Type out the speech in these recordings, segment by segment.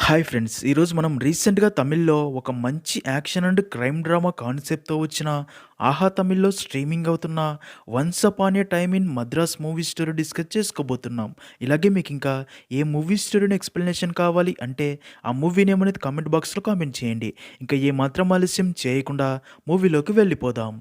Hi friends! ఈరోజు మనం రీసెంట్‌గా తమిళ్‌లో ఒక మంచి యాక్షన్ అండ్ క్రైమ్ డ్రామా కాన్సెప్ట్‌తో వచ్చిన 'ఆహా' తమిళ్‌లో స్ట్రీమింగ్ అవుతున్న 'once upon a time in Madras' movie story discuss చేసుకోబోతున్నాం. ఇలాగే మీకింకా ఏ మూవీ స్టోరీని ఎక్స్‌ప్లనేషన్ కావాలి అంటే ఆ మూవీ నేమ్ అనేది కామెంట్ బాక్స్‌లో కామెంట్ చేయండి. ఇంకా ఏమాత్రం ఆలస్యం చేయకుండా మూవీలోకి వెళ్ళిపోదాం.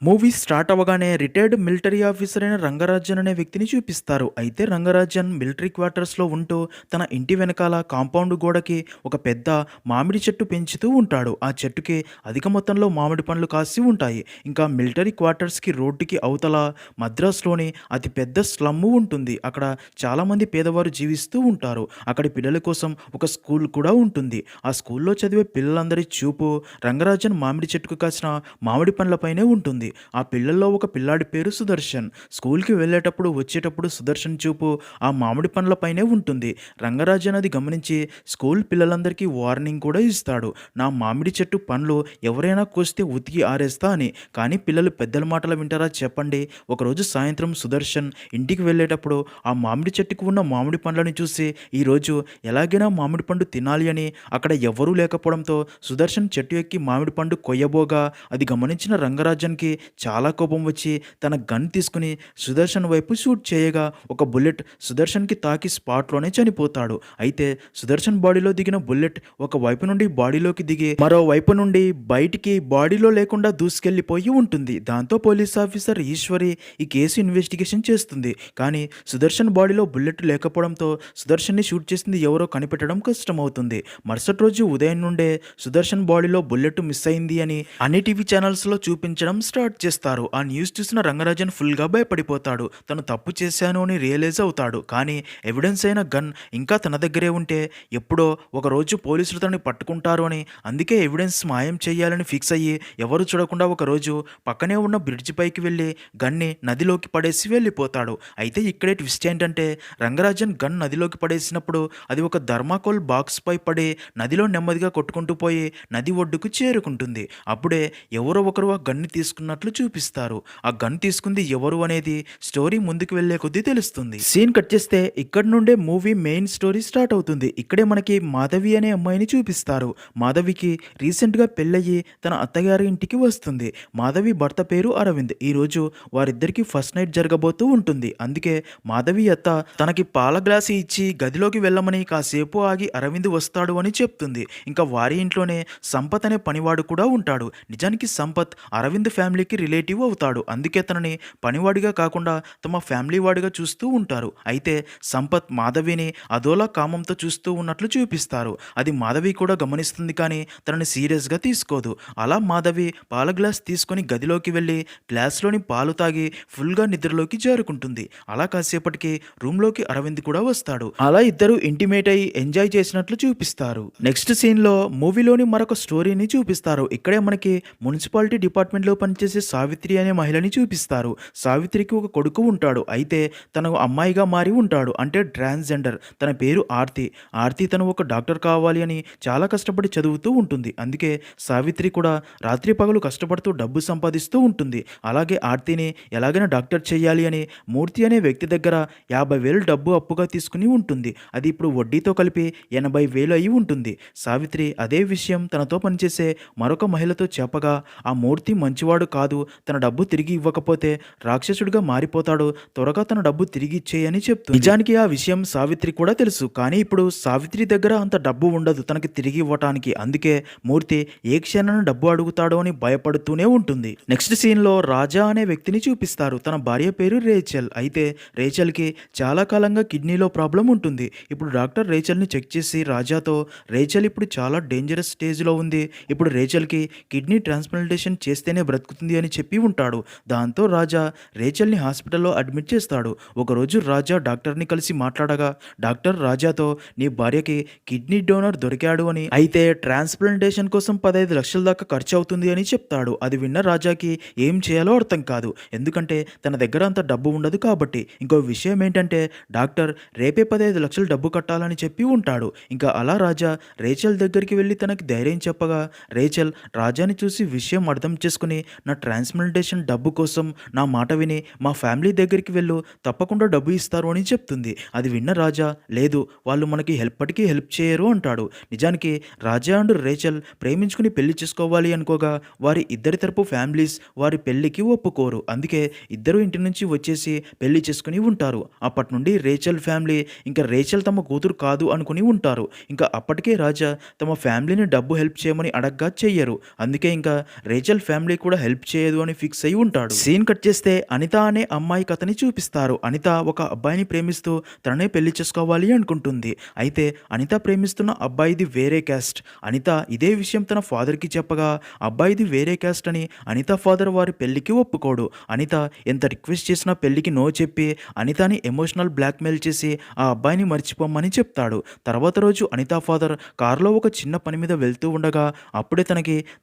మూవీ స్టార్ట్ అవ్వగానే రిటైర్డ్ మిలిటరీ ఆఫీసర్ అయిన రంగరాజన్ అనే వ్యక్తిని చూపిస్తారు. అయితే రంగరాజన్ మిలిటరీ క్వార్టర్స్‌లో ఉంటూ తన ఇంటి వెనకాల కాంపౌండ్ గోడకి ఒక పెద్ద మామిడి చెట్టు పెంచుతూ ఉంటాడు. ఆ చెట్టుకి అధిక మొత్తంలో మామిడి పండ్లు కాసి ఉంటాయి. ఇంకా మిలిటరీ క్వార్టర్స్‌కి రోడ్డుకి అవతల మద్రాస్‌లోని అతి పెద్ద స్లమ్ము ఉంటుంది. అక్కడ చాలామంది పేదవారు జీవిస్తూ ఉంటారు. అక్కడి పిల్లల కోసం ఒక స్కూల్ కూడా ఉంటుంది. ఆ స్కూల్‌లో చదివే పిల్లలందరి చూపు రంగరాజన్ మామిడి చెట్టుకు కాసిన మామిడి పండ్లపైనే ఉంటుంది. ఆ పిల్లల్లో ఒక పిల్లాడి పేరు సుదర్శన్. స్కూల్‌కి వెళ్ళేటప్పుడు, వచ్చేటప్పుడు సుదర్శన్ చూపు ఆ మామిడి పండ్లపైనే ఉంటుంది. రంగరాజన్ అది గమనించి స్కూల్ పిల్లలందరికీ వార్నింగ్ కూడా ఇస్తాడు. నా మామిడి చెట్టు పండ్లు ఎవరైనా కోస్తే ఉతికి ఆరేస్తా అని. కానీ పిల్లలు పెద్దల మాటలు వింటారా చెప్పండి? ఒకరోజు సాయంత్రం సుదర్శన్ ఇంటికి వెళ్ళేటప్పుడు ఆ మామిడి చెట్టుకు ఉన్న మామిడి పండ్లను చూసి ఈరోజు ఎలాగైనా మామిడి పండు తినాలి అని అక్కడ ఎవ్వరూ లేకపోవడంతో సుదర్శన్ చెట్టు ఎక్కి మామిడి పండు కొయ్యబోగా అది గమనించిన రంగరాజన్‌కి చాలా కోపం వచ్చి తన గన్ తీసుకుని సుదర్శన్ వైపు షూట్ చేయగా ఒక బుల్లెట్ సుదర్శన్‌కి తాకి స్పాట్‌లోనే చనిపోతాడు. అయితే సుదర్శన్ బాడీలో దిగిన బుల్లెట్ ఒక వైపు నుండి బాడీలోకి దిగి మరో వైపు నుండి బయటికి బాడీలో లేకుండా దూసుకెళ్ళిపోయి ఉంటుంది. దాంతో పోలీస్ ఆఫీసర్ ఈశ్వరి ఈ కేసు ఇన్వెస్టిగేషన్ చేస్తుంది. కానీ సుదర్శన్ బాడీలో బుల్లెట్ లేకపోవడంతో సుదర్శన్‌ని షూట్ చేసింది ఎవరో కనిపెట్టడం కష్టమవుతుంది. మరుసటి రోజు ఉదయం నుండే సుదర్శన్ బాడీలో బుల్లెట్ మిస్ అయింది అని అన్ని టీవీ ఛానల్స్‌లో చూపించడం స్టార్ట్ చేస్తారు. ఆ న్యూస్ చూసిన రంగరాజన్ ఫుల్‌గా భయపడిపోతాడు. తను తప్పు చేశాను అని రియలైజ్ అవుతాడు. కానీ ఎవిడెన్స్ అయిన గన్ ఇంకా తన దగ్గరే ఉంటే ఎప్పుడో ఒకరోజు పోలీసులు తనని పట్టుకుంటారు అని అందుకే ఎవిడెన్స్ మాయం చేయాలని ఫిక్స్ అయ్యి ఎవరు చూడకుండా ఒకరోజు పక్కనే ఉన్న బ్రిడ్జ్ పైకి వెళ్ళి గన్ని నదిలోకి పడేసి వెళ్ళిపోతాడు. అయితే ఇక్కడే ట్విస్ట్ ఏంటంటే రంగరాజన్ గన్ నదిలోకి పడేసినప్పుడు అది ఒక థర్మాకోల్ బాక్స్ పై పడి నదిలో నెమ్మదిగా కొట్టుకుంటూ పోయి నది ఒడ్డుకు చేరుకుంటుంది. అప్పుడే ఎవరో ఒకరు ఆ గన్‌ని తీసుకున్నట్లు చూపిస్తారు. ఆ గన్ తీసుకుంది ఎవరు అనేది స్టోరీ ముందుకు వెళ్ళే కొద్దీ తెలుస్తుంది. సీన్ కట్ చేస్తే ఇక్కడి నుండే మూవీ మెయిన్ స్టోరీ స్టార్ట్ అవుతుంది. ఇక్కడే మనకి మాధవి అనే అమ్మాయిని చూపిస్తారు. మాధవికి రీసెంట్‌గా పెళ్ళయ్యి తన అత్తగారి ఇంటికి వస్తుంది. మాధవి భర్త పేరు అరవింద్. ఈరోజు వారిద్దరికీ ఫస్ట్ నైట్ జరగబోతూ ఉంటుంది. అందుకే మాధవి అత్త తనకి పాల గ్లాసు ఇచ్చి గదిలోకి వెళ్ళమని కాసేపు ఆగి అరవింద్ వస్తాడు అని చెప్తుంది. ఇంకా వారి ఇంట్లోనే సంపత్ అనే పనివాడు కూడా ఉంటాడు. నిజానికి సంపత్ అరవింద్ ఫ్యామిలీకి రిలేటివ్ అవుతాడు. అందుకే తనని పనివాడిగా కాకుండా తమ ఫ్యామిలీ వాడిగా చూస్తూ ఉంటారు. అయితే సంపత్ మాధవిని అదోలా కామంతో చూస్తూ ఉన్నట్లు చూపిస్తారు. అది మాధవి కూడా గమనిస్తుంది కానీ తనని సీరియస్గా తీసుకోదు. అలా మాధవి పాల గ్లాస్ తీసుకొని గదిలోకి వెళ్ళి గ్లాస్లోని పాలు తాగి ఫుల్గా నిద్రలోకి జారుకుంటుంది. అలా కాసేపటికి రూమ్లోకి అరవింద్ కూడా వస్తాడు. అలా ఇద్దరు ఇంటిమేట్ అయ్యి ఎంజాయ్ చేసినట్లు చూపిస్తారు. నెక్స్ట్ సీన్లో మూవీలోని మరొక స్టోరీని చూపిస్తారు. ఇక్కడే మనకి మున్సిపాలిటీ డిపార్ట్మెంట్లో పనిచేసే సావిత్రి అనే మహిళని చూపిస్తారు. సావిత్రికి ఒక కొడుకు ఉంటాడు. అయితే తను అమ్మాయిగా మారి ఉంటాడు. అంటే ట్రాన్స్జెండర్. తన పేరు ఆర్తి. ఆర్తి తను ఒక డాక్టర్ కావాలి అని చాలా కష్టపడి చదువుతూ ఉంటుంది. అందుకే సావిత్రి కూడా రాత్రి పగలు కష్టపడుతూ డబ్బు సంపాదిస్తూ ఉంటుంది. అలాగే ఆర్తిని ఎలాగైనా డాక్టర్ చేయాలి అని మూర్తి అనే వ్యక్తి దగ్గర 50,000 డబ్బు అప్పుగా తీసుకుని ఉంటుంది. అది ఇప్పుడు వడ్డీతో కలిపి 80,000 అయి ఉంటుంది. సావిత్రి అదే విషయం తనతో పనిచేసే మరొక మహిళతో చెప్పగా ఆ మూర్తి మంచివాడు కాదు, తన డబ్బు తిరిగి ఇవ్వకపోతే రాక్షసుడిగా మారిపోతాడు, త్వరగా తన డబ్బు తిరిగి ఇచ్చేయని చెప్తుంది. నిజానికి ఆ విషయం సావిత్రి కూడా తెలుసు. కానీ ఇప్పుడు సావిత్రి దగ్గర అంత డబ్బు ఉండదు తనకి తిరిగి ఇవ్వటానికి. అందుకే మూర్తి ఏ క్షణాన డబ్బు అడుగుతాడో అని భయపడుతూనే ఉంటుంది. నెక్స్ట్ సీన్లో రాజా అనే వ్యక్తిని చూపిస్తారు. తన భార్య పేరు రేచల్. అయితే రేచల్కి చాలా కాలంగా కిడ్నీలో ప్రాబ్లం ఉంటుంది. ఇప్పుడు డాక్టర్ రేచల్ని చెక్ చేసి రాజాతో రేచల్ ఇప్పుడు చాలా డేంజరస్ స్టేజ్లో ఉంది, ఇప్పుడు రేచల్కి కిడ్నీ ట్రాన్స్ప్లాంటేషన్ చేస్తేనే బ్రతుకుతుంది అని చెప్పి ఉంటాడు. దాంతో రాజా రేచల్ని హాస్పిటల్లో అడ్మిట్ చేస్తాడు. ఒకరోజు రాజా డాక్టర్ని కలిసి మాట్లాడగా డాక్టర్ రాజాతో నీ భార్యకి కిడ్నీ డోనర్ దొరికాడు అని, అయితే ట్రాన్స్ప్లాంటేషన్ కోసం 15 లక్షల దాకా ఖర్చు అవుతుంది అని చెప్తాడు. అది విన్న రాజాకి ఏం చేయాలో అర్థం కాదు. ఎందుకంటే తన దగ్గర అంత డబ్బు ఉండదు కాబట్టి. ఇంకో విషయం ఏంటంటే డాక్టర్ రేపే 15 లక్షలు డబ్బు కట్టాలని చెప్పి ఉంటాడు. ఇంకా అలా రాజా రేచల్ దగ్గరికి వెళ్ళి తనకి ధైర్యం చెప్పగా రేచల్ రాజాని చూసి విషయం అర్థం చేసుకుని నా ట్రాన్స్‌ప్లాంటేషన్ డబ్బు కోసం నా మాట విని మా ఫ్యామిలీ దగ్గరికి వెళ్ళు, తప్పకుండా డబ్బు ఇస్తారు అని చెప్తుంది. అది విన్న రాజా, లేదు వాళ్ళు మనకి ఎప్పటికీ హెల్ప్ చేయరు అంటాడు. నిజానికి రాజా అండ్ రేచల్ ప్రేమించుకుని పెళ్లి చేసుకోవాలి అనుకోగా వారి ఇద్దరి తరపు ఫ్యామిలీస్ వారి పెళ్లికి ఒప్పుకోరు. అందుకే ఇద్దరు ఇంటి నుంచి వచ్చేసి పెళ్లి చేసుకుని ఉంటారు. అప్పటి నుండి రేచల్ ఫ్యామిలీ ఇంకా రేచల్ తమ కూతురు కాదు అనుకుని ఉంటారు. ఇంకా అప్పటికే రాజా తమ ఫ్యామిలీని డబ్బు హెల్ప్ చేయమని అడగ్గా చెయ్యరు. అందుకే ఇంకా రేచల్ ఫ్యామిలీ కూడా హెల్ప్ చేయదు అని ఫిక్స్ అయి ఉంటాడు. సీన్ కట్ చేస్తే అనిత అనే అమ్మాయి కథని చూపిస్తారు. అనిత ఒక అబ్బాయిని ప్రేమిస్తూ తననే పెళ్లి చేసుకోవాలి అనుకుంటుంది. అయితే అనిత ప్రేమిస్తున్న అబ్బాయిది వేరే క్యాస్ట్. అనిత ఇదే విషయం తన ఫాదర్కి చెప్పగా అబ్బాయిది వేరే క్యాస్ట్ అని అనిత ఫాదర్ వారి పెళ్లికి ఒప్పుకోడు. అనిత ఎంత రిక్వెస్ట్ చేసినా పెళ్లికి నో చెప్పి అనితని ఎమోషనల్ బ్లాక్మెయిల్ చేసి ఆ అబ్బాయిని మర్చిపోమని చెప్తాడు. తర్వాత రోజు అనిత ఫాదర్ కారులో ఒక చిన్న పని మీద వెళ్తూ ఉండగా అప్పుడే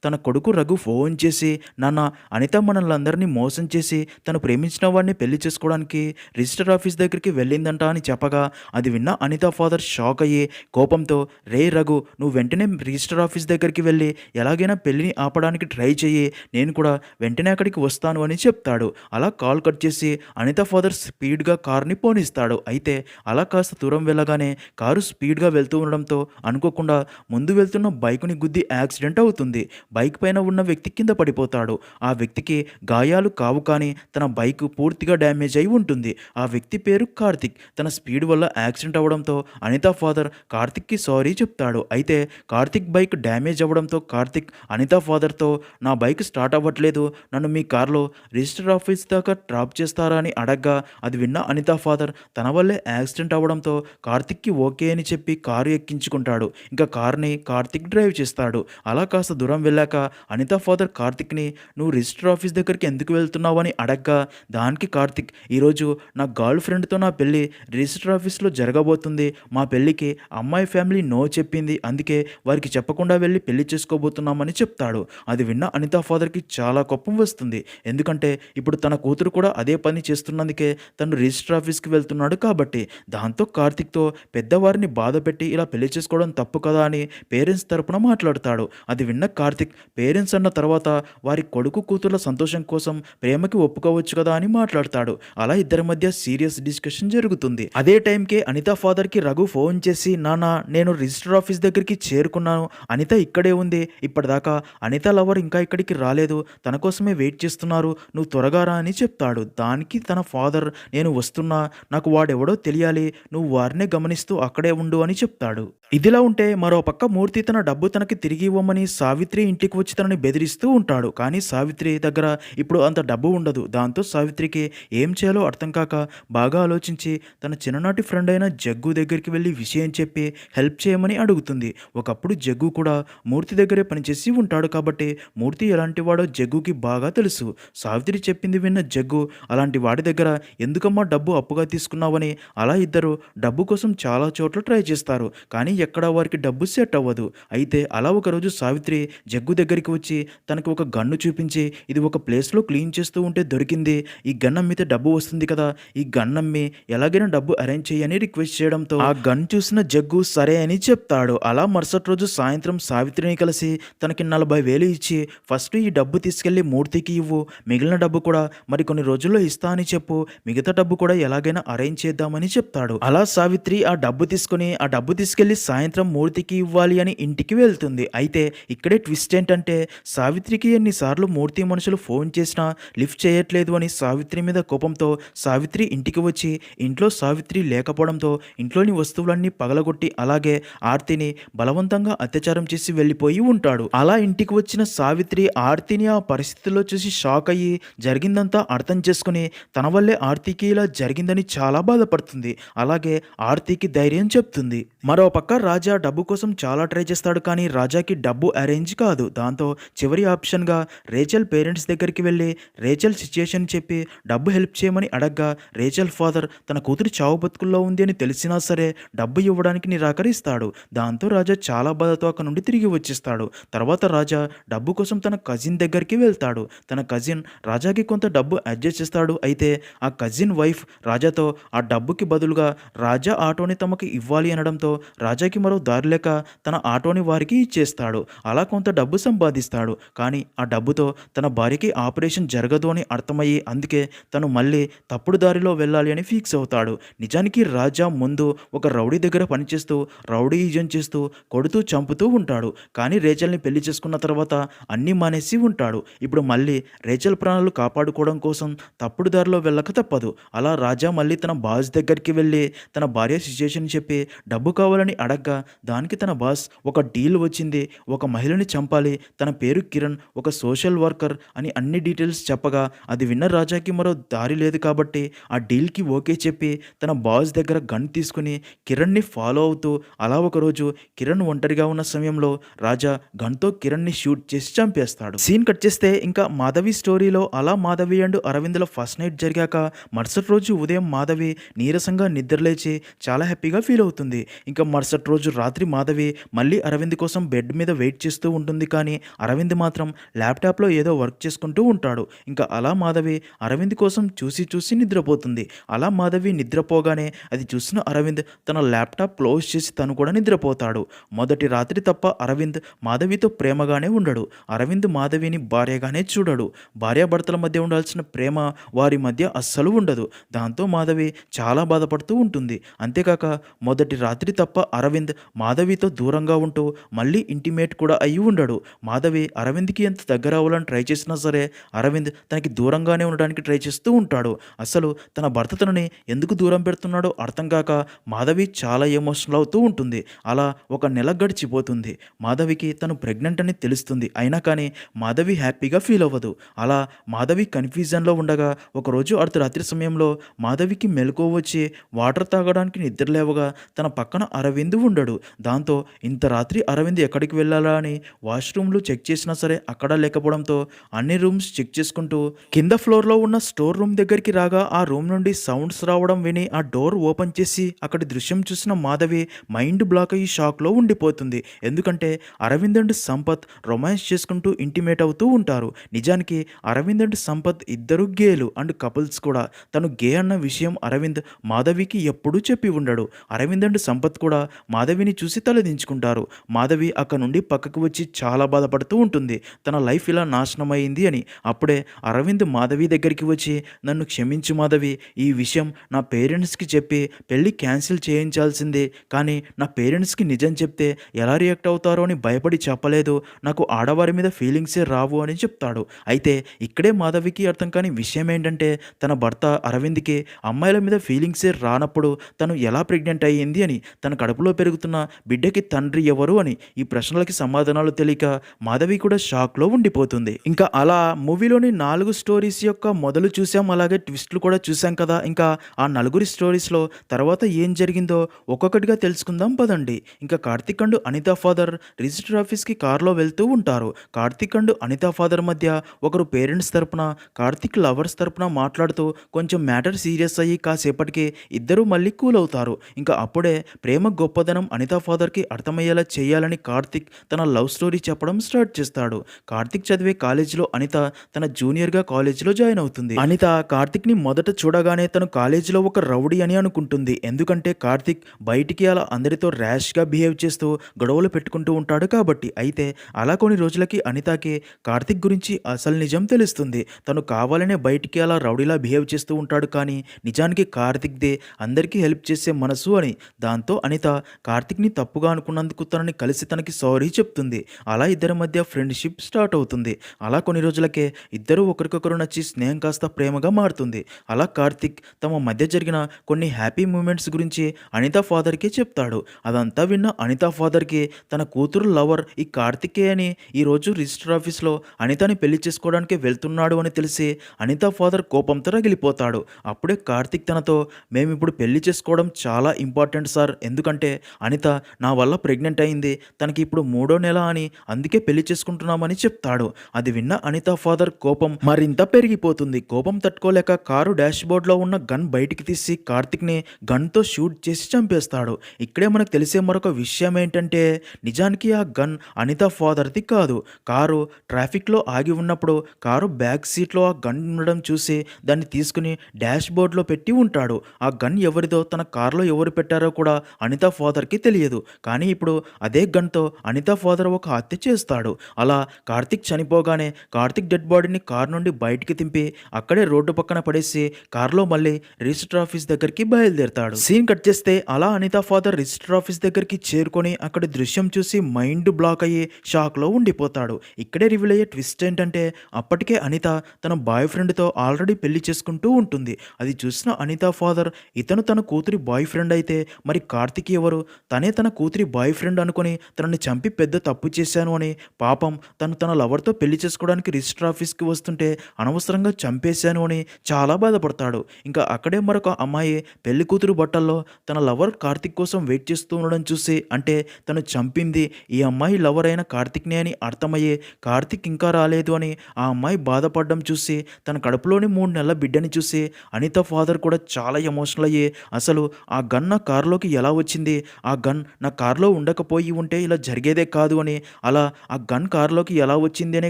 తన కొడుకు రఘు ఫోన్ చేసి, నాన్న అనిత మనల్ని మోసం చేసి తను ప్రేమించిన వాడిని పెళ్లి చేసుకోవడానికి రిజిస్టర్ ఆఫీస్ దగ్గరికి వెళ్ళిందంట అని చెప్పగా అది విన్న అనిత ఫాదర్ షాక్ అయ్యి కోపంతో, రే రఘు, నువ్వు వెంటనే రిజిస్టర్ ఆఫీస్ దగ్గరికి వెళ్ళి ఎలాగైనా పెళ్లిని ఆపడానికి ట్రై చెయ్యి, నేను కూడా వెంటనే అక్కడికి వస్తాను అని చెప్తాడు. అలా కాల్ కట్ చేసి అనిత ఫాదర్ స్పీడ్గా కార్ని పోనిస్తాడు. అయితే అలా కాస్త దూరం వెళ్ళగానే కారు స్పీడ్గా వెళ్తూ ఉండడంతో అనుకోకుండా ముందు వెళ్తున్న బైకుని గుద్ది యాక్సిడెంట్ అవుతుంది. బైక్ పైన ఉన్న వ్యక్తి కింద పడిపోతాడు. ఆ వ్యక్తికి గాయాలు కావు కానీ తన బైక్ పూర్తిగా డ్యామేజ్ అయి ఉంటుంది. ఆ వ్యక్తి పేరు కార్తిక్. తన స్పీడ్ వల్ల యాక్సిడెంట్ అవ్వడంతో అనిత ఫాదర్ కార్తిక్కి సారీ చెప్తాడు. అయితే కార్తిక్ బైక్ డ్యామేజ్ అవ్వడంతో కార్తిక్ అనిత ఫాదర్తో, నా బైక్ స్టార్ట్ అవ్వట్లేదు, నన్ను మీ కార్లో రిజిస్టర్ ఆఫీస్ దాకా డ్రాప్ చేస్తారా అని అడగ్గా అది విన్న అనిత ఫాదర్ తన వల్లే యాక్సిడెంట్ అవ్వడంతో కార్తిక్కి ఓకే అని చెప్పి కారు ఎక్కించుకుంటాడు. ఇంకా కార్ని కార్తిక్ డ్రైవ్ చేస్తాడు. అలా కాస్త దూరం వెళ్ళాక అనిత ఫాదర్ కార్తిక్ని, నువ్వు రిజిస్టర్ ఆఫీస్ దగ్గరికి ఎందుకు వెళ్తున్నావు అని అడగ్గా దానికి కార్తిక్, ఈరోజు నా గర్ల్ ఫ్రెండ్తో నా పెళ్ళి రిజిస్టర్ ఆఫీస్లో జరగబోతుంది, మా పెళ్ళికి అమ్మాయి ఫ్యామిలీ నో చెప్పింది, అందుకే వారికి చెప్పకుండా వెళ్ళి పెళ్లి చేసుకోబోతున్నామని చెప్తాడు. అది విన్న అనిత ఫాదర్కి చాలా కోపం వస్తుంది. ఎందుకంటే ఇప్పుడు తన కూతురు కూడా అదే పని చేస్తున్నందుకే తను రిజిస్టర్ ఆఫీస్కి వెళ్తున్నాడు కాబట్టి. దాంతో కార్తిక్తో, పెద్దవారిని బాధ పెట్టి ఇలా పెళ్లి చేసుకోవడం తప్పు కదా అని పేరెంట్స్ తరపున మాట్లాడతాడు. అది విన్న కార్తిక్, పేరెంట్స్ అన్న తర్వాత వారి కొడుకు కూతుర్ల సంతోషం కోసం ప్రేమకి ఒప్పుకోవచ్చు కదా అని మాట్లాడతాడు. అలా ఇద్దరి మధ్య సీరియస్ డిస్కషన్ జరుగుతుంది. అదే టైంకే అనిత ఫాదర్కి రఘు ఫోన్ చేసి, నాన్న నేను రిజిస్టర్ ఆఫీస్ దగ్గరికి చేరుకున్నాను, అనిత ఇక్కడే ఉంది, ఇప్పటిదాకా అనిత లవర్ ఇంకా ఇక్కడికి రాలేదు, తన కోసమే వెయిట్ చేస్తున్నారు, నువ్వు త్వరగా రా అని చెప్తాడు. దానికి తన ఫాదర్, నేను వస్తున్నా, నాకు వాడెవడో తెలియాలి, నువ్వు వారినే గమనిస్తూ అక్కడే ఉండు అని చెప్తాడు. ఇదిలా ఉంటే మరో పక్క మూర్తి తన డబ్బు తనకి తిరిగి ఇవ్వమని సావిత్రి ఇంటికి వచ్చి తనని బెదిరిస్తూ ఉంటాడు. కానీ సావిత్రి దగ్గర ఇప్పుడు అంత డబ్బు ఉండదు. దాంతో సావిత్రికి ఏం చేయాలో అర్థం కాక బాగా ఆలోచించి తన చిన్ననాటి ఫ్రెండ్ అయిన జగ్గు దగ్గరికి వెళ్ళి విషయం చెప్పి హెల్ప్ చేయమని అడుగుతుంది. ఒకప్పుడు జగ్గు కూడా మూర్తి దగ్గరే పనిచేసి ఉంటాడు కాబట్టి మూర్తి ఎలాంటి వాడో జగ్గుకి బాగా తెలుసు. సావిత్రి చెప్పింది విన్న జగ్గు, అలాంటి వాడి దగ్గర ఎందుకమ్మా డబ్బు అప్పుగా తీసుకున్నావని అలా ఇద్దరు డబ్బు కోసం చాలా చోట్ల ట్రై చేస్తారు. కానీ ఎక్కడా వారికి డబ్బు సెట్ అవ్వదు. అయితే అలా ఒకరోజు సావిత్రి జగ్గు దగ్గరికి వచ్చి తనకి ఒక గన్ను చూపించి, ఇది ఒక ప్లేస్లో క్లీన్ చేస్తూ ఉంటే దొరికింది, ఈ గన్ అమ్మితే డబ్బు వస్తుంది కదా, ఈ గన్ అమ్మి ఎలాగైనా డబ్బు అరేంజ్ చేయని రిక్వెస్ట్ చేయడంతో ఆ గన్ చూసిన జగ్గు సరే అని చెప్తాడు. అలా మరుసటి రోజు సాయంత్రం సావిత్రిని కలిసి తనకి 40,000 ఇచ్చి, ఫస్ట్ ఈ డబ్బు తీసుకెళ్లి మూర్తికి ఇవ్వు, మిగిలిన డబ్బు కూడా మరికొన్ని రోజుల్లో ఇస్తా అని చెప్పు, మిగతా డబ్బు కూడా ఎలాగైనా అరేంజ్ చేద్దామని చెప్తాడు. అలా సావిత్రి ఆ డబ్బు తీసుకెళ్లి సాయంత్రం మూర్తికి ఇవ్వాలి అని ఇంటికి వెళ్తుంది. అయితే ఇక్కడే ట్విస్ట్ ఏంటంటే సావిత్రికి ఎన్నిసార్లు మూర్తి మనుషులు ఫోన్ చేసినా లిఫ్ట్ చేయట్లేదు అని సావిత్రి మీద కోపంతో సావిత్రి ఇంటికి వచ్చి ఇంట్లో సావిత్రి లేకపోవడంతో ఇంట్లోని వస్తువులన్నీ పగలగొట్టి అలాగే ఆర్తిని బలవంతంగా అత్యాచారం చేసి వెళ్ళిపోయి ఉంటాడు. అలా ఇంటికి వచ్చిన సావిత్రి ఆర్తిని ఆ పరిస్థితుల్లో చూసి షాక్ అయ్యి జరిగిందంతా అర్థం చేసుకుని తన వల్లే ఆర్తికి ఇలా జరిగిందని చాలా బాధపడుతుంది. అలాగే ఆర్తికి ధైర్యం చెప్తుంది. మరో పక్క రాజా డబ్బు కోసం చాలా ట్రై చేస్తాడు కానీ రాజాకి డబ్బు అరేంజ్ కాదు. దాంతో చివరి ఆప్షన్గా రేచల్ పేరెంట్స్ దగ్గరికి వెళ్ళి రేచల్ సిచ్యుయేషన్ చెప్పి డబ్బు హెల్ప్ చేయమని అడగ్గా రేచల్ ఫాదర్ తన కూతురు చావు బతుకుల్లో ఉంది అని తెలిసినా సరే డబ్బు ఇవ్వడానికి నిరాకరిస్తాడు. దాంతో రాజా చాలా బాధతో అక్కడ నుండి తిరిగి వచ్చేస్తాడు. తర్వాత రాజా డబ్బు కోసం తన కజిన్ దగ్గరికి వెళ్తాడు. తన కజిన్ రాజాకి కొంత డబ్బు అడ్జస్ట్ చేస్తాడు. అయితే ఆ కజిన్ వైఫ్ రాజాతో ఆ డబ్బుకి బదులుగా రాజా ఆటోని తమకి ఇవ్వాలి అనడంతో రాజాకి మరో దారి లేక తన ఆటోని వారికి ఇచ్చేస్తాడు. అలా కొంత డబ్బు సంపాదిస్తాడు. కానీ ఆ డబ్బుతో తన భార్యకి ఆపరేషన్ జరగదు అని అర్థమయ్యి అందుకే తను మళ్ళీ తప్పుడు దారిలో వెళ్ళాలి అని ఫిక్స్ అవుతాడు. నిజానికి రాజా ముందు ఒక రౌడీ దగ్గర పనిచేస్తూ రౌడీయిజం చేస్తూ కొడుతూ చంపుతూ ఉంటాడు. కానీ రేచల్ని పెళ్లి చేసుకున్న తర్వాత అన్నీ మానేసి ఉంటాడు. ఇప్పుడు మళ్ళీ రేచల్ ప్రాణాలు కాపాడుకోవడం కోసం తప్పుడు దారిలో వెళ్ళక తప్పదు. అలా రాజా మళ్ళీ తన బాస్ దగ్గరికి వెళ్ళి తన భార్య సిచ్యుయేషన్ చెప్పి డబ్బు కావాలని అడగ్గా దానికి తన బాస్ ఒక డీల్ వచ్చింది. ఒక మహిళని చంపాలి, తన పేరు కిరణ్, ఒక సోషల్ వర్కర్ అని అన్ని డీటెయిల్స్ చెప్పగా అది విన్న రాజాకి మరో దారి లేదు కాబట్టి ఆ డీల్కి ఓకే చెప్పి తన బాస్ దగ్గర గన్ తీసుకుని కిరణ్ని ఫాలో అవుతూ అలా ఒకరోజు కిరణ్ ఒంటరిగా ఉన్న సమయంలో రాజా గన్తో కిరణ్ని షూట్ చేసి చంపేస్తాడు. సీన్ కట్ చేస్తే ఇంకా మాధవి స్టోరీలో అలా మాధవి అండ్ అరవింద్ల ఫస్ట్ నైట్ జరిగాక మరుసటి రోజు ఉదయం మాధవి నీరసంగా నిద్రలేచి చాలా హ్యాపీగా ఫీల్ అవుతుంది. ఇంకా మరుసటి రోజు రాత్రి మాధవి మళ్ళీ అరవింద్ కోసం బెడ్ మీద వెయిట్ చేస్తూ ఉంటుంది. కానీ అరవింద్ మాత్రం ల్యాప్టాప్లో ఏదో వర్క్ చేసుకుంటూ ఉంటాడు. ఇంకా అలా మాధవి అరవింద్ కోసం చూసి చూసి నిద్రపోతుంది. అలా మాధవి నిద్రపోగానే అది చూసిన అరవింద్ తన ల్యాప్టాప్ క్లోజ్ చేసి తను కూడా నిద్రపోతాడు. మొదటి రాత్రి తప్ప అరవింద్ మాధవితో ప్రేమగానే ఉండడు. అరవింద్ మాధవిని భార్యగానే చూడడు. భార్యాభర్తల మధ్య ఉండాల్సిన ప్రేమ వారి మధ్య అస్సలు ఉండదు. దాంతో మాధవి చాలా బాధపడుతూ ఉంటుంది. అంతేకాక మొదటి రాత్రి తప్ప అరవింద్ మాధవితో దూరంగా ఉంటూ మళ్ళీ ఇంటిమేట్ కూడా అయ్యి ఉండడు. మాధవి అరవింద్కి ఎంత దగ్గర అవ్వాలని ట్రై చేసినా సరే అరవింద్ తనకి దూరంగానే ఉండడానికి ట్రై చేస్తూ ఉంటాడు. అసలు తన భర్త తనని ఎందుకు దూరం పెడుతున్నాడో అర్థం కాక మాధవి చాలా ఎమోషనల్ అవుతూ ఉంటుంది. అలా ఒక నెల గడిచిపోతుంది. మాధవికి తను ప్రెగ్నెంట్ అని తెలుస్తుంది. అయినా కానీ మాధవి హ్యాపీగా ఫీల్ అవ్వదు. అలా మాధవి కన్ఫ్యూజన్లో ఉండగా ఒకరోజు అర్ధరాత్రి సమయంలో మాధవికి మెలకువ వచ్చి వాటర్ తాగడానికి నిద్రలేవగా తన పక్కన అరవింద్ ఉండడు. దాంతో ఇంత రాత్రి అరవింద్ ఎక్కడికి వెళ్ళాలా అని వాష్రూమ్లు చెక్ చేసినా సరే అక్కడ లేకపోవడంతో అన్ని రూమ్స్ చెక్ చేసుకుంటూ కింద ఫ్లోర్లో ఉన్న స్టోర్ రూమ్ దగ్గరికి రాగా ఆ రూమ్ నుండి సౌండ్స్ రావడం విని ఆ డోర్ ఓపెన్ చేసి అక్కడి దృశ్యం చూసిన మాధవి మైండ్ బ్లాక్ అయ్యి షాక్లో ఉండిపోతుంది. ఎందుకంటే అరవింద్ అండ్ సంపత్ రొమాన్స్ చేసుకుంటూ ఇంటిమేట్ అవుతూ ఉంటారు. నిజానికి అరవింద్ అండ్ సంపత్ ఇద్దరు గేలు అండ్ కపుల్స్ కూడా. తను గే అన్న విషయం అరవింద్ మాధవికి ఎప్పుడూ చెప్పి ఉండడు. అరవింద్ అండ్ సంపత్ కూడా మాధవిని చూసి తలదించుకుంటారు. మాధవి అక్కడ నుండి పక్కకు వచ్చి చాలా బాధపడుతూ ఉంటుంది. తన లైఫ్ ఇలా నాశనం అయింది అని. అప్పుడే అరవింద్ మాధవి దగ్గరికి వచ్చి నన్ను క్షమించు మాధవి, ఈ విషయం నా పేరెంట్స్కి చెప్పి పెళ్ళి క్యాన్సిల్ చేయించాల్సిందే. కానీ నా పేరెంట్స్కి నిజం చెప్తే ఎలా రియాక్ట్ అవుతారో అని భయపడి చెప్పలేదు. నాకు ఆడవారి మీద ఫీలింగ్సే రావు అని చెప్తాడు. అయితే ఇక్కడే మాధవికి అర్థం కాని విషయం ఏంటంటే తన భర్త అరవింద్కి అమ్మాయిల మీద ఫీలింగ్సే రానప్పుడు తను ఎలా ప్రెగ్నెంట్ అయ్యింది అని, తన కడుపులో పెరుగుతున్న బిడ్డకి తండ్రి ఎవరు అని ఈ ప్రశ్నలకి సమాధానాలు తెలియక మాధవి కూడా షాక్లో ఉండిపోతుంది. ఇంకా అలా మూవీలోని 4 స్టోరీస్ యొక్క మొదలు చూసాం, అలాగే ట్విస్ట్లు కూడా చూసాం కదా. ఇంకా ఆ నలుగురి స్టోరీస్లో తర్వాత ఏం జరిగిందో ఒక్కొక్కటిగా తెలుసుకుందాం పదండి. ఇంకా Karthik and Anita father register ఆఫీస్కి కార్లో వెళ్తూ ఉంటారు. కార్తిక్ అండ్ అనితా ఫాదర్ మధ్య ఒకరు పేరెంట్స్ తరపున కార్తిక్ లవర్స్ తరపున మాట్లాడుతూ కొంచెం మ్యాటర్ సీరియస్ అయ్యి కాసేపటికి ఇద్దరు మళ్ళీ కూల్ అవుతారు. ఇంకా అప్పుడే ప్రేమ గొప్పదనం అనితా ఫాదర్కి అర్థమయ్యేలా చేయాలని కార్తిక్ తన లవ్ స్టోరీ చెప్పడం స్టార్ట్ చేస్తాడు. కార్తిక్ చదివే కాలేజీలో అనిత తన జూనియర్గా కాలేజీలో జాయిన్ అవుతుంది. అనిత కార్తిక్ని మొదట చూడగానే తను కాలేజీలో ఒక రౌడీ అని అనుకుంటుంది. ఎందుకంటే కార్తిక్ బయటికి అలా అందరితో ర్యాష్గా బిహేవ్ చేస్తూ గొడవలు పెట్టుకుంటూ ఉంటాడు కాబట్టి. అయితే అలా కొన్ని రోజులకి అనితకి కార్తిక్ గురించి అసలు నిజం తెలుస్తుంది. తను కావాలనే బయటికి అలా రౌడీలా బిహేవ్ చేస్తూ ఉంటాడు, కానీ నిజానికి కార్తిక్దే అందరికీ హెల్ప్ చేసే మనసు అని. దాంతో అనిత కార్తిక్ని తప్పుగా అనుకున్నందుకు తనని కలిసి తనకి సారీ చెప్తుంది. అలా ఇద్దరి మధ్య ఫ్రెండ్షిప్ స్టార్ట్ అవుతుంది. అలా కొన్ని రోజులకే ఇద్దరు ఒకరికొకరు నచ్చి స్నేహం కాస్త ప్రేమగా మారుతుంది. అలా కార్తిక్ తమ మధ్య జరిగిన కొన్ని హ్యాపీ మూమెంట్స్ గురించి అనితా ఫాదర్కి చెప్తాడు. అదంతా విన్న అనితా ఫాదర్కి తన కూతురు లవర్ ఈ కార్తికే అని ఈరోజు రిజిస్టర్ ఆఫీస్లో అనితని పెళ్లి చేసుకోవడానికి వెళ్తున్నాడు అని తెలిసి అనితా ఫాదర్ కోపంతో రగిలిపోతాడు. అప్పుడే కార్తిక్ తనతో మేమిప్పుడు పెళ్లి చేసుకోవడం చాలా ఇంపార్టెంట్ సార్, ఎందుకంటే అనిత నా వల్ల ప్రెగ్నెంట్ అయింది, తనకి ఇప్పుడు 3వ నెల అని, అందుకే పెళ్లి చేసుకుంటున్నామని చెప్తాడు. అది విన్న అనితా ఫాదర్ కోపం మరింత పెరిగిపోతుంది. కోపం తట్టుకోలేక కారు డాష్ బోర్డ్లో ఉన్న గన్ బయటికి తీసి కార్తిక్ని గన్తో షూట్ చేసి చంపేస్తాడు. ఇక్కడే మనకు తెలిసే మరొక విషయం ఏంటంటే నిజానికి ఆ గన్ అనితా ఫాదర్ది కాదు. కారు ట్రాఫిక్లో ఆగి ఉన్నప్పుడు కారు బ్యాక్ సీట్లో ఆ గన్ ఉండడం చూసి దాన్ని తీసుకుని డాష్ బోర్డ్లో పెట్టి ఉంటాడు. ఆ గన్ ఎవరిదో తన కారులో ఎవరు పెట్టారో కూడా అనితా ఫాదర్కి తెలియదు. కానీ ఇప్పుడు అదే గన్తో అనితా ఫాదర్ ఒక హత్య చేస్తాడు. అలా కార్తిక్ చనిపోగానే చెప్పగానే కార్తిక్ డెడ్ బాడీని కారు నుండి బయటికి తింపి అక్కడే రోడ్డు పక్కన పడేసి కారులో మళ్ళీ రిజిస్టర్ ఆఫీస్ దగ్గరికి బయలుదేరతాడు. సీన్ కట్ చేస్తే అలా అనిత ఫాదర్ రిజిస్టర్ ఆఫీస్ దగ్గరికి చేరుకొని అక్కడి దృశ్యం చూసి మైండ్ బ్లాక్ అయ్యి షాక్లో ఉండిపోతాడు. ఇక్కడే రివీల్ అయ్యే ట్విస్ట్ ఏంటంటే అప్పటికే అనిత తన బాయ్ ఫ్రెండ్తో ఆల్రెడీ పెళ్లి చేసుకుంటూ ఉంటుంది. అది చూసిన అనిత ఫాదర్ ఇతను తన కూతురి బాయ్ ఫ్రెండ్ అయితే మరి కార్తిక్ ఎవరు, తనే తన కూతురి బాయ్ ఫ్రెండ్ అనుకుని తనని చంపి పెద్ద తప్పు చేశాను అని పాపం తను తన లవర్తో పెళ్లి చేసుకోవడానికి రిజిస్టర్ ఆఫీస్కి వస్తుంటే అనవసరంగా చంపేశాను అని చాలా బాధపడతాడు. ఇంకా అక్కడే మరొక అమ్మాయి పెళ్లి కూతురు బట్టల్లో తన లవర్ కార్తిక్ కోసం వెయిట్ చేస్తూ ఉండడం చూసి అంటే తను చంపింది ఈ అమ్మాయి లవర్ అయిన కార్తిక్నే అని అర్థమయ్యే కార్తిక్ ఇంకా రాలేదు అని ఆ అమ్మాయి బాధపడడం చూసి తన కడుపులోని 3 నెలల బిడ్డని చూసి అనిత ఫాదర్ కూడా చాలా ఎమోషనల్ అయ్యి అసలు ఆ గన్ నా కారులోకి ఎలా వచ్చింది, ఆ గన్ నా కారులో ఉండకపోయి ఉంటే ఇలా జరిగేదే కాదు అని అలా ఆ గన్ కారులోకి ఎలా వచ్చింది అనే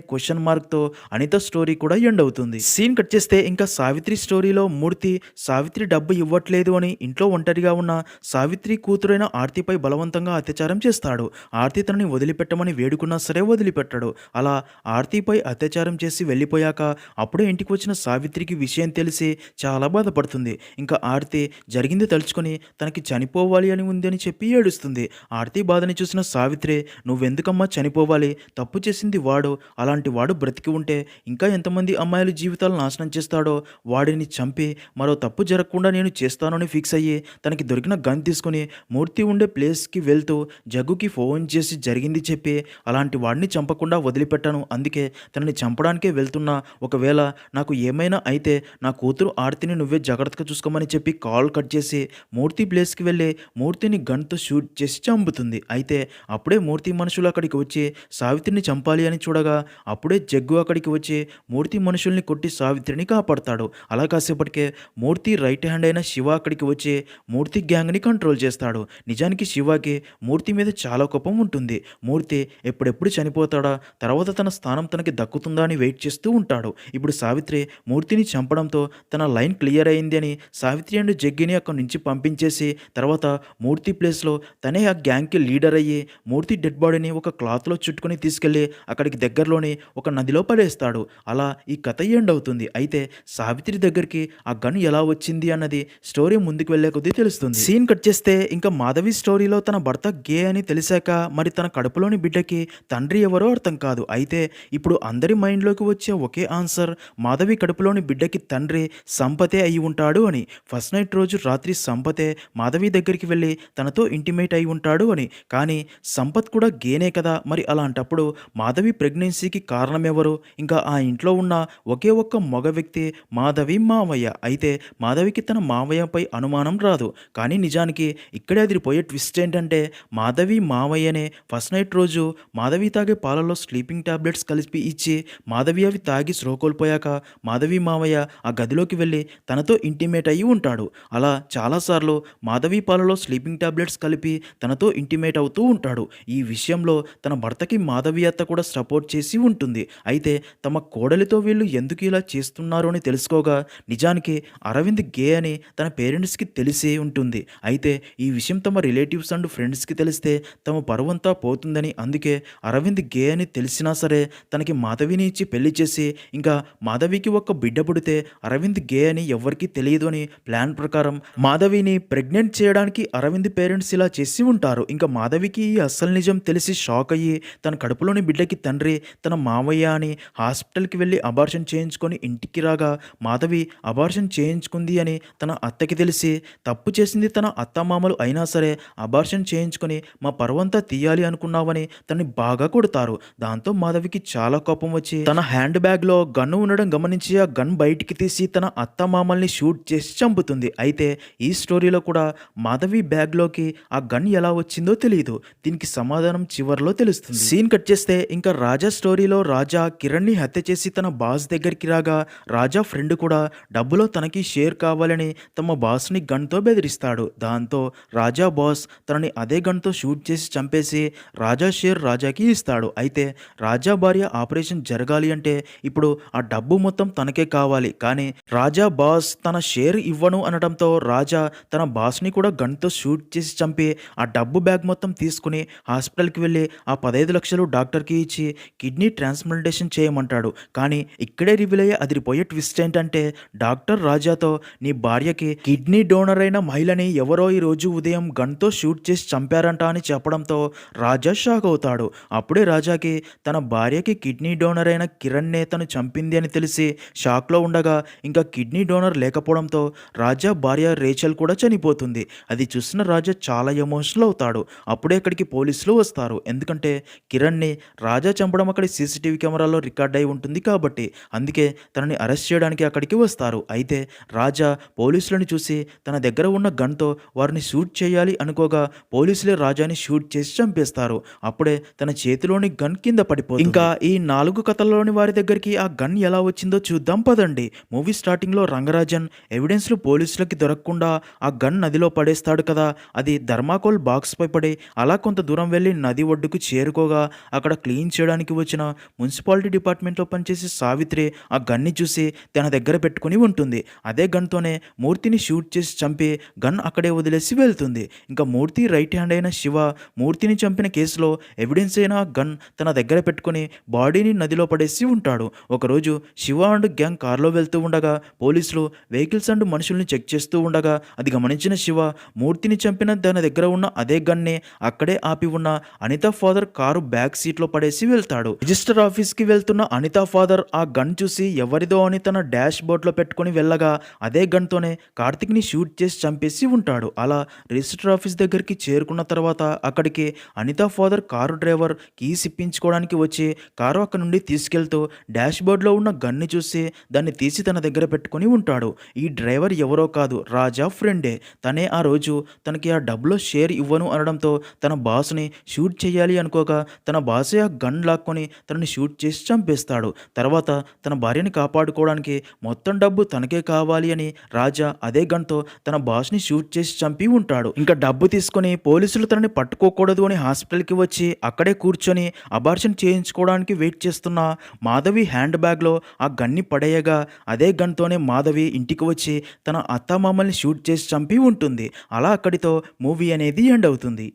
క్వశ్చన్ మార్క్తో అనిత స్టోరీ కూడా ఎండ్ అవుతుంది. సీన్ కట్ చేస్తే ఇంకా సావిత్రి స్టోరీలో మూర్తి సావిత్రి డబ్బు ఇవ్వట్లేదు అని ఇంట్లో ఒంటరిగా ఉన్న సావిత్రి కూతురైన ఆర్తిపై బలవంతంగా అత్యాచారం చేస్తాడు. ఆర్తి తనని వదిలిపెట్టమని వేడుకున్నా సరే వదిలిపెట్టాడు. అలా ఆర్తిపై అత్యాచారం చేసి వెళ్ళిపోయాక అప్పుడే ఇంటికి వచ్చిన సావిత్రికి విషయం తెలిసి చాలా బాధపడుతుంది. ఇంకా ఆర్తి జరిగింది తలుచుకొని తనకి చనిపోవాలి అని ఉంది అని చెప్పి ఏడుస్తుంది. ఆర్తి బాధని చూసిన సావిత్రి నువ్వెందుకమ్మా చనిపోవాలి, తప్పు చేసింది వాడు, అలాంటి వాడు బ్రతికి ఉంటే ఇంకా ఎంతమంది అమ్మాయిల జీవితాలు నాశనం చేస్తాడో వాడిని చంపి మరో తప్పు జరగకుండా నేను చేస్తానని ఫిక్స్ అయ్యి తనకి దొరికిన గన్ తీసుకుని మూర్తి ఉండే ప్లేస్కి వెళ్తూ జగ్గుకి ఫోన్ చేసి జరిగింది చెప్పి అలాంటి వాడిని చంపకుండా వదిలిపెట్టాను, అందుకే తనని చంపడానికే వెళ్తున్నా, ఒకవేళ నాకు ఏమైనా అయితే నా కూతురు ఆర్తిని నువ్వే జాగ్రత్తగా చూసుకోమని చెప్పి కాల్ కట్ చేసి మూర్తి ప్లేస్కి వెళ్ళి మూర్తిని గన్తో షూట్ చేసి చంపుతుంది. అయితే అప్పుడే మూర్తి మనుషులు అక్కడికి వచ్చి సావిత్రిని చంపాలి అని చూడగా అప్పుడే జగ్గు అక్కడికి వచ్చి మూర్తి మనుషుల్ని కొట్టి సావిత్రిని కాపాడతాడు. అలా కాసేపటికే మూర్తి రైట్ హ్యాండ్ అయిన శివ అక్కడికి వచ్చి మూర్తి గ్యాంగ్ని కంట్రోల్ చేస్తాడు. నిజానికి శివకి మూర్తి మీద చాలా కోపం ఉంటుంది. మూర్తి ఎప్పుడెప్పుడు చనిపోతాడా, తర్వాత తన స్థానం తనకి దక్కుతుందా అని వెయిట్ చేస్తూ ఉంటాడు. ఇప్పుడు సావిత్రి మూర్తిని చంపడంతో తన లైన్ క్లియర్ అయింది అని సావిత్రి అండ్ జగ్గిని అక్కడి నుంచి పంపించేసి తర్వాత మూర్తి ప్లేస్లో తనే ఆ గ్యాంగ్కి లీడర్ అయ్యి మూర్తి డెడ్ బాడీని ఒక క్లాత్లో చుట్టుకొని తీసుకెళ్ళి అక్కడికి దగ్గరలోని ఒక నదిలో పడేస్తాడు. అలా ఈ కథ ఎండ్ అవుతుంది. అయితే సావిత్రి దగ్గరికి ఆ గన్ ఎలా వచ్చింది అన్నది స్టోరీ ముందుకు వెళ్లే కొద్దీ తెలుస్తుంది. సీన్ కట్ చేస్తే ఇంకా మాధవి స్టోరీలో తన భర్త గే అని తెలిసాక మరి తన కడుపులోని బిడ్డకి తండ్రి ఎవరో అర్థం కాదు. అయితే ఇప్పుడు అందరి మైండ్లోకి వచ్చే ఒకే ఆన్సర్ మాధవి కడుపులోని బిడ్డకి తండ్రి సంపతే అయి ఉంటాడు అని. ఫస్ట్ నైట్ రోజు రాత్రి సంపతే మాధవి దగ్గరికి వెళ్ళి తనతో ఇంటిమేట్ అయి ఉంటాడు అని. కానీ సంపత్ కూడా గేనే కదా, మరి అలాంటప్పుడు మాధవి ప్రెగ్నెన్సీకి కారణం ఎవరు? ఇంకా ఆ ఇంట్లో ఉన్న ఒకే ఒక్క మగ వ్యక్తి మాధవి మావయ్య. అయితే మాధవికి తన మావయ్యపై అనుమానం రాదు. కానీ నిజానికి ఇక్కడే అదిరిపోయే ట్విస్ట్ ఏంటంటే మాధవి మావయ్యనే ఫస్ట్ నైట్ రోజు మాధవి తాగే పాలలో స్లీపింగ్ టాబ్లెట్స్ కలిపి ఇచ్చి మాధవి అవి తాగి స్లో కోల్పోయాక మాధవి మావయ్య ఆ గదిలోకి వెళ్ళి తనతో ఇంటిమేట్ అయ్యి ఉంటాడు. అలా చాలాసార్లు మాధవి పాలలో స్లీపింగ్ టాబ్లెట్స్ కలిపి తనతో ఇంటిమేట్ అవుతూ ఉంటాడు. ఈ విషయంలో తన భర్తకి మాధవి అత్త కూడా సపోర్ట్ చేసి ఉంటుంది. అయితే తమ కోడలితో వీళ్ళు ఎందుకు ఇలా చేస్తున్నారు అని తెలుసుకోగా నిజానికి అరవింద్ గే అని తన పేరెంట్స్కి తెలిసి ఉంటుంది. అయితే ఈ విషయం తమ రిలేటివ్స్ అండ్ ఫ్రెండ్స్కి తెలిస్తే తమ పరువంతా పోతుందని అందుకే అరవింద్ గే అని తెలిసినా సరే తనకి మాధవిని ఇచ్చి పెళ్లి చేసి ఇంకా మాధవికి ఒక బిడ్డ పుడితే అరవింద్ గే అని ఎవరికీ తెలియదు అని ప్లాన్ ప్రకారం మాధవిని ప్రెగ్నెంట్ చేయడానికి అరవింద్ పేరెంట్స్ ఇలా చేసి ఉంటారు. ఇంకా మాధవికి ఈ అస్సలు నిజం తెలిసి షాక్ అయ్యి తన కడుపులోని బిడ్డకి తండ్రి తన మావయ్య అని హాస్పిటల్కి వెళ్ళి అబార్షన్ చేయించుకొని ఇంటికి రాగా మాధవి అబార్షన్ చేయించుకుంది అని తన అత్తకి తెలిసి తప్పు చేసింది తన అత్తమామలు అయినా సరే అబార్షన్ చేయించుకొని మా పరువంతా తీయాలి అనుకున్నావని తనని బాగా కొడతారు. దాంతో మాధవికి చాలా కోపం వచ్చి తన హ్యాండ్ బ్యాగ్లో గన్ను ఉండడం గమనించి ఆ గన్ బయటికి తీసి తన అత్తమామల్ని షూట్ చేసి చంపుతుంది. అయితే ఈ స్టోరీలో కూడా మాధవి బ్యాగ్లోకి ఆ గన్ ఎలా వచ్చిందో తెలియదు. దీనికి సమాధానం చివరిలో తెలుస్తుంది. సీన్ కట్ చేస్తే ఇంకా రాజా స్టోరీలో రాజా కిరణ్ని హత్య చేసి తన బాస్ దగ్గరికి రాగా రాజా ఫ్రెండ్ కూడా డబ్బులో తనకి షేర్ కావాలని తమ బాస్ని గన్తో బెదిరిస్తాడు. దాంతో రాజా బాస్ తనని అదే గన్తో షూట్ చేసి చంపేసి రాజా షేర్ రాజాకి ఇస్తాడు. అయితే రాజా భార్య ఆపరేషన్ జరగాలి అంటే ఇప్పుడు ఆ డబ్బు మొత్తం తనకే కావాలి. కానీ రాజా బాస్ తన షేర్ ఇవ్వను అనడంతో రాజా తన బాస్ని కూడా గన్తో షూట్ చేసి చంపి ఆ డబ్బు బ్యాగ్ మొత్తం తీసుకుని హాస్పిటల్కి వెళ్ళి ఆ 15 లక్షలు డాక్టర్కి ఇచ్చి కిడ్నీ ట్రాన్స్ఫర్ ట్రాన్స్‌ప్లాంటేషన్ చేయమంటాడు. కానీ ఇక్కడే రివీల్ అయ్యే అదిరిపోయే ట్విస్ట్ ఏంటంటే డాక్టర్ రాజాతో నీ భార్యకి కిడ్నీ డోనర్ అయిన మహిళని ఎవరో ఈరోజు ఉదయం గన్‌తో షూట్ చేసి చంపారంట అని చెప్పడంతో రాజా షాక్ అవుతాడు. అప్పుడే రాజాకి తన భార్యకి కిడ్నీ డోనర్ అయిన కిరణ్‌నే తను చంపింది అని తెలిసి షాక్‌లో ఉండగా ఇంకా కిడ్నీ డోనర్ లేకపోవడంతో రాజా భార్య రేచల్ కూడా చనిపోతుంది. అది చూసిన రాజా చాలా ఎమోషనల్ అవుతాడు. అప్పుడే అక్కడికి పోలీసులు వస్తారు. ఎందుకంటే కిరణ్‌ని రాజా చంపడం అక్కడ సీసీటీవీ కెమెరాలో రికార్డ్ అయి ఉంటుంది కాబట్టి. అందుకే తనని అరెస్ట్ చేయడానికి అక్కడికి వస్తారు. అయితే రాజా పోలీసులను చూసి తన దగ్గర ఉన్న గన్‌తో వారిని షూట్ చేయాలి అనుకోగా పోలీసులే రాజాని షూట్ చేసి చంపేస్తారు. అప్పుడే తన చేతిలోని గన్ కింద పడిపోతుంది. ఇంకా ఈ 4 కథల్లోని వారి దగ్గరికి ఆ గన్ ఎలా వచ్చిందో చూద్దాం పదండి. మూవీ స్టార్టింగ్‌లో రంగరాజన్ ఎవిడెన్స్‌లు పోలీసులకి దొరకకుండా ఆ గన్ నదిలో పడేస్తాడు కదా! అది థర్మాకోల్ బాక్స్‌పై పడి అలా కొంత దూరం వెళ్లి నది ఒడ్డుకు చేరుకోగా అక్కడ క్లీన్ చేయడానికి వచ్చిన మున్సిపాలిటీ డిపార్ట్మెంట్‌లో పనిచేసే సావిత్రి ఆ గన్‌ని చూసి తన దగ్గర పెట్టుకొని ఉంటుంది. అదే గన్‌తోనే మూర్తిని షూట్ చేసి చంపి గన్ అక్కడే వదిలేసి వెళ్తుంది. ఇంకా మూర్తి రైట్ హ్యాండ్ అయిన శివ మూర్తిని చంపిన కేసులో ఎవిడెన్స్ అయిన ఆ గన్ తన దగ్గర పెట్టుకొని బాడీని నదిలో పడేసి ఉంటాడు. ఒకరోజు శివ అండ్ గ్యాంగ్ కారులో వెళ్తూ ఉండగా పోలీసులు వెహికల్స్ అండ్ మనుషుల్ని చెక్ చేస్తూ ఉండగా అది గమనించిన శివ మూర్తిని చంపిన తన దగ్గర ఉన్న అదే గన్నే అక్కడే ఆపి ఉన్న అనిత ఫాదర్ కారు బ్యాక్ సీట్లో పడేసి వెళ్తాడు. రిజిస్టర్ ఆఫీస్కి వెళ్తున్న అనిత ఫాదర్ ఆ గన్ చూసి ఎవరిదో అని తన డాష్ బోర్డ్లో పెట్టుకొని వెళ్ళగా అదే గన్తోనే కార్తిక్ని షూట్ చేసి చంపేసి ఉంటాడు. అలా రిజిస్టర్ ఆఫీస్ దగ్గరికి చేరుకున్న తర్వాత అక్కడికి Anitha father car driver keys ఇప్పించుకోవడానికి వచ్చి కారు అక్కడ నుండి తీసుకెళ్తూ డాష్ బోర్డ్లో ఉన్న గన్ని చూసి దాన్ని తీసి తన దగ్గర పెట్టుకొని ఉంటాడు. ఈ డ్రైవర్ ఎవరో కాదు రాజా ఫ్రెండే. తనే ఆ రోజు తనకి ఆ డబ్బులో షేర్ ఇవ్వను అనడంతో తన బాస్ని షూట్ చేయాలి అనుకోగా తన బాసే ఆ గన్ లాక్కొని తనని షూట్ చేసి చంపేస్తాడు. తర్వాత తన భార్యని కాపాడుకోవడానికి మొత్తం డబ్బు తనకే కావాలి అని రాజా అదే గన్తో తన బాస్ని షూట్ చేసి చంపి ఉంటాడు. ఇంకా డబ్బు తీసుకొని పోలీసులు తనని పట్టుకోకూడదు అని హాస్పిటల్కి వచ్చి అక్కడే కూర్చొని అబార్షన్ చేయించుకోవడానికి వెయిట్ చేస్తున్న మాధవి హ్యాండ్ బ్యాగ్లో ఆ గన్ని పడేయగా అదే గన్తోనే మాధవి ఇంటికి వచ్చి తన అత్తామామల్ని షూట్ చేసి చంపి ఉంటుంది. అలా అక్కడితో మూవీ అనేది ఎండ్ అవుతుంది.